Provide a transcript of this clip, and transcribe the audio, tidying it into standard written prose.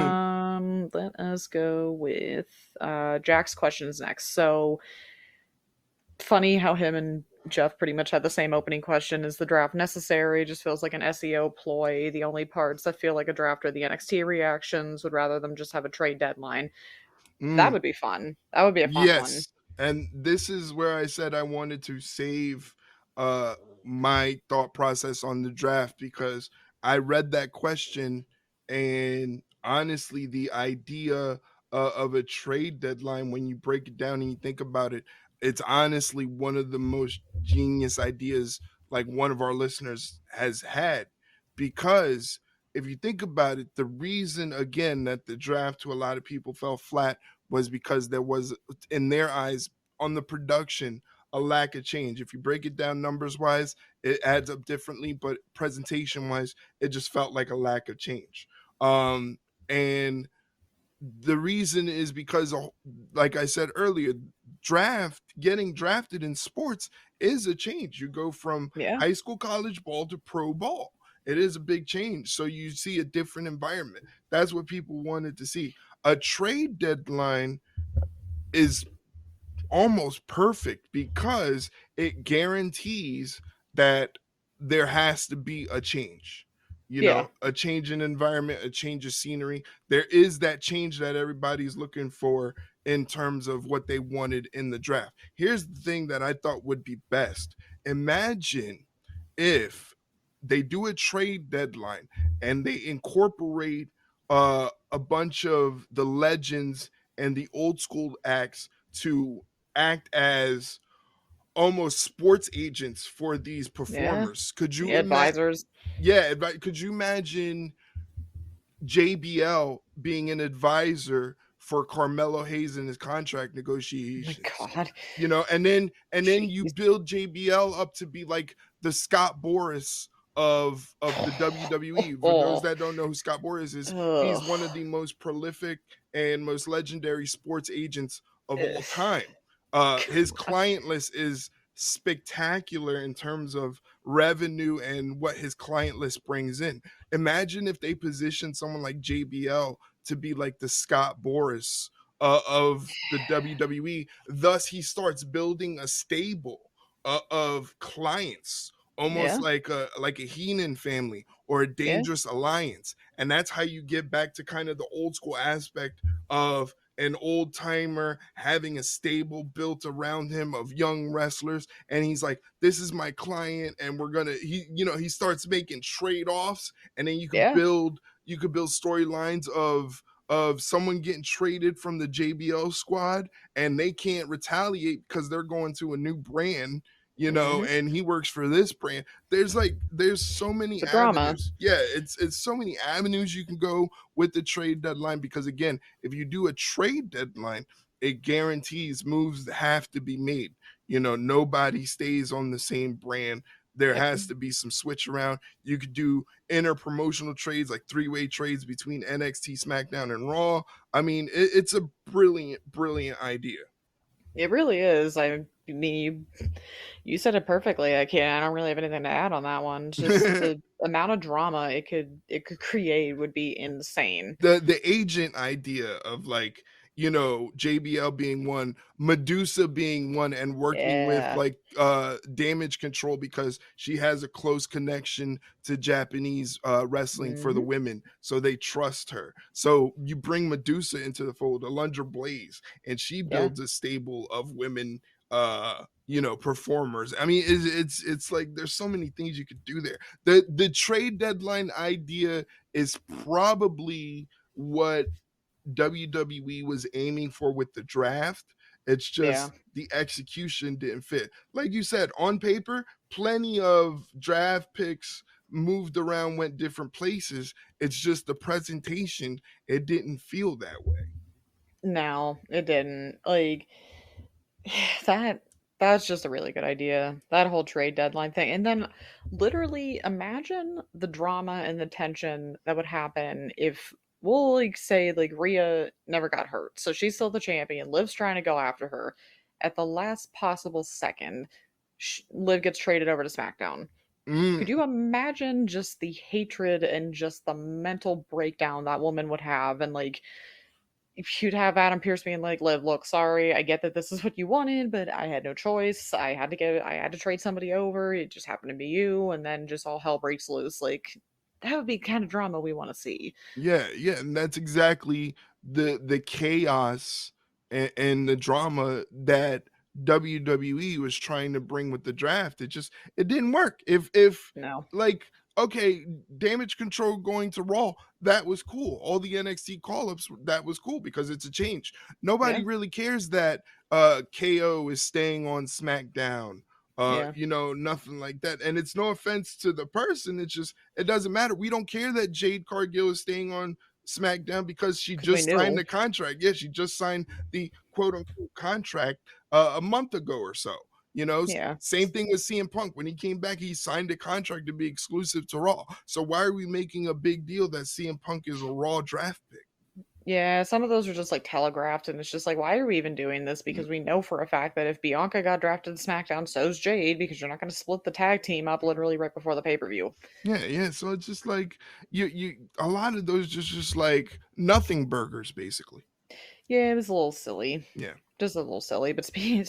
Let us go with Jack's questions next. So funny how him and Jeff pretty much had the same opening question. Is the draft necessary? Just feels like an SEO ploy. The only parts that feel like a draft are the NXT reactions. Would rather them just have a trade deadline. That Mm, would be fun. That would be a fun one. yes. And this is where I said I wanted to save uh my thought process on the draft, because I read that question, and honestly the idea of a trade deadline, when you break it down and you think about it, it's honestly one of the most genius ideas like one of our listeners has had. Because if you think about it, the reason again that the draft to a lot of people fell flat was because there was, in their eyes, on the production, a lack of change. If you break it down numbers wise, it adds up differently, but presentation wise, it just felt like a lack of change. And the reason is because, like I said earlier, getting drafted in sports is a change. You go from Yeah. high school, college ball to pro ball. It is a big change. So you see a different environment. That's what people wanted to see. A trade deadline is almost perfect because it guarantees that there has to be a change. You Yeah. know, a change in environment, a change of scenery. There is that change that everybody's looking for in terms of what they wanted in the draft. Here's the thing that I thought would be best. Imagine if they do a trade deadline and they incorporate a bunch of the legends and the old school acts to act as almost sports agents for these Yeah. performers. Could The you imagine? advisors. Yeah, could you imagine JBL being an advisor for Carmelo Hayes in his contract Oh my negotiations? God. You know, and then you Jeez. build JBL up to be like the Scott Boris of the WWE. For those Oh. that don't know who Scott Boris is, he's one of Ugh. the most prolific and most legendary sports agents of all Ugh. time. His client list is spectacular in terms of revenue and what his client list brings in. Imagine if they position someone like JBL to be like the Scott Boris of the WWE. Thus, he starts building a stable of clients, almost Yeah. like a Heenan family or a Yeah. Dangerous Alliance, and that's how you get back to kind of the old school aspect of an old timer having a stable built around him of young wrestlers. And he's like, this is my client, and we're gonna, he starts making trade-offs, and then Yeah. you could build storylines of someone getting traded from the JBL squad, and they can't retaliate because they're going to a new brand, Hmm. and he works for this brand. There's so many The drama. avenues. Yeah, it's so many avenues you can go with the trade deadline, because again, if you do a trade deadline, it guarantees moves have to be made. Nobody stays on the same brand. There Yep. has to be some switch around. You could do interpromotional trades, like three-way trades between NXT, SmackDown, and Raw. I mean, it's a brilliant, brilliant idea. It really is. I mean, you said it perfectly. I don't really have anything to add on that one. Just the amount of drama it could create would be insane. The agent idea of, like, JBL being one, Medusa being one, and working with Yeah. like Damage Control because she has a close connection to Japanese wrestling for the Hmm. women, so they trust her. So you bring Medusa into the fold, Alundra Blaze, and she Yeah. builds a stable of women performers. I mean, it's like there's so many things you could do there. The trade deadline idea is probably what WWE was aiming for with the draft. It's Yeah. just the execution didn't fit. Like you said, on paper, plenty of draft picks moved around, went different places. It's just the presentation, it didn't feel that way. No, it didn't. Like that that's just a really good idea. That whole trade deadline thing. And then literally imagine the drama and the tension that would happen if we'll like say like Rhea never got hurt. So she's still the champion. Liv's trying to go after her. At the last possible second, Liv gets traded over to SmackDown. Could Mm. you imagine just the hatred and just the mental breakdown that woman would have? And like, if you'd have Adam Pierce being like, "Liv, look, sorry, I get that this is what you wanted, but I had no choice. I had to trade somebody over. It just happened to be you," and then just all hell breaks loose. Like, that would be the kind of drama we want to see. Yeah, yeah, and that's exactly the chaos and the drama that WWE was trying to bring with the draft. It didn't work. If No. like okay, Damage Control going to Raw, that was cool. All the NXT call-ups, that was cool because it's a change. Nobody Yeah. really cares that KO is staying on SmackDown. Yeah. Nothing like that. And it's no offense to the person. It's just it doesn't matter. We don't care that Jade Cargill is staying on SmackDown because she Because we just signed knew. the contract. Yeah, she just signed the quote unquote contract a month ago or so. Yeah. Same thing with CM Punk. When he came back, he signed a contract to be exclusive to Raw. So why are we making a big deal that CM Punk is a Raw draft pick? Yeah, some of those are just like telegraphed, and it's just like, why are we even doing this? Mm, Because we know for a fact that if Bianca got drafted to SmackDown, so's Jade, because you're not going to split the tag team up literally right before the pay per view. yeah, yeah. So it's just like you a lot of those just like nothing burgers, basically. Yeah, it was a little silly. Yeah. Just a little silly. But speaking